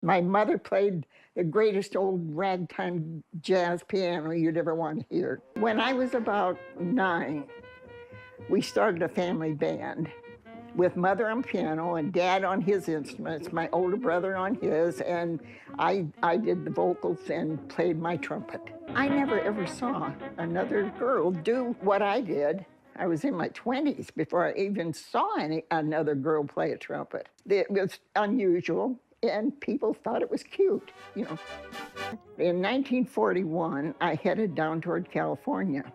My mother played the greatest old ragtime jazz piano you'd ever want to hear. When I was about 9, we started a family band with Mother on piano and Dad on his instruments, my older brother on his, and I did the vocals and played my trumpet. I never ever saw another girl do what I did. I was in my 20s before I even saw another girl play a trumpet. It was unusual, and people thought it was cute, you know. In 1941, I headed down toward California,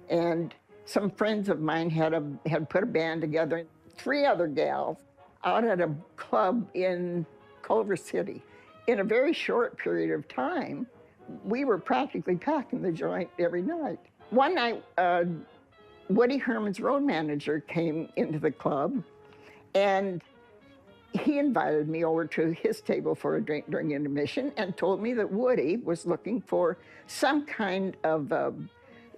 and some friends of mine had put a band together. 3 other gals out at a club in Culver City. In a very short period of time, we were practically packing the joint every night. One night, Woody Herman's road manager came into the club, and he invited me over to his table for a drink during intermission and told me that Woody was looking for some kind of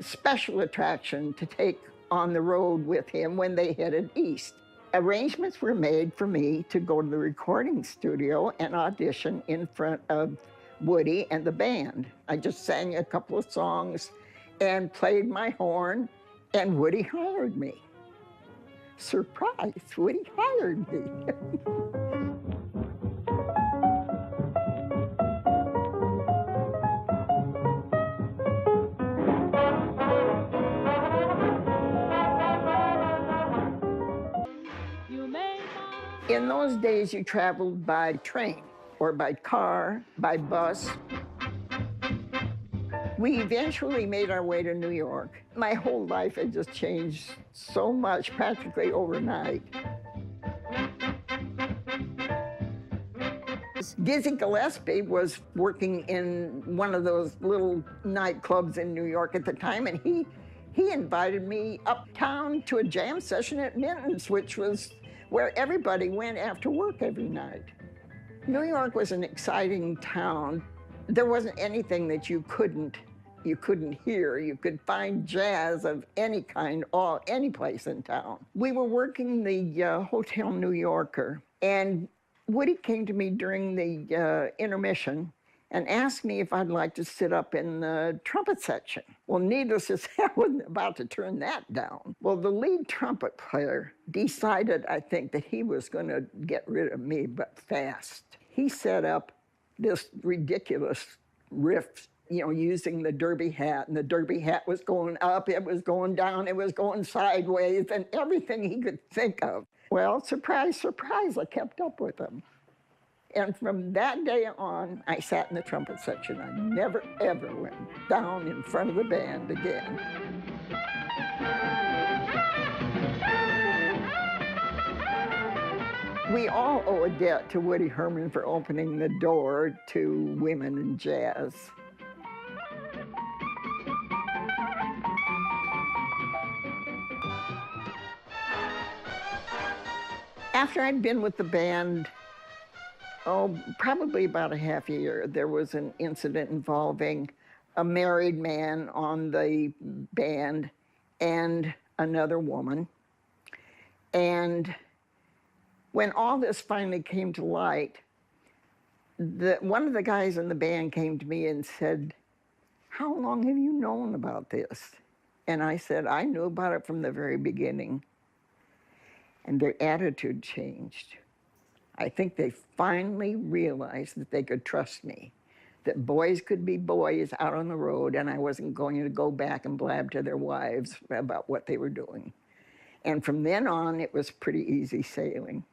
special attraction to take on the road with him when they headed east. Arrangements were made for me to go to the recording studio and audition in front of Woody and the band. I just sang a couple of songs and played my horn, and Woody hired me. Surprise, Woody hired me. In those days, you traveled by train or by car, by bus. We eventually made our way to New York. My whole life had just changed so much, practically overnight. Dizzy Gillespie was working in one of those little nightclubs in New York at the time, and he invited me uptown to a jam session at Minton's, which was where everybody went after work every night. New York was an exciting town. There wasn't anything that you couldn't hear. You could find jazz of any kind, any place in town. We were working the Hotel New Yorker, and Woody came to me during the intermission and asked me if I'd like to sit up in the trumpet section. Well, needless to say, I wasn't about to turn that down. Well, the lead trumpet player decided, I think, that he was going to get rid of me, but fast. He set up this ridiculous riff, you know, using the derby hat, and the derby hat was going up, it was going down, it was going sideways, and everything he could think of. Well, surprise, surprise, I kept up with him. And from that day on, I sat in the trumpet section. I never, ever went down in front of the band again. We all owe a debt to Woody Herman for opening the door to women in jazz. After I'd been with the band, probably about a half a year, there was an incident involving a married man on the band and another woman. And when all this finally came to light, one of the guys in the band came to me and said, "How long have you known about this?" And I said, "I knew about it from the very beginning." And their attitude changed. I think they finally realized that they could trust me, that boys could be boys out on the road, and I wasn't going to go back and blab to their wives about what they were doing. And from then on, it was pretty easy sailing.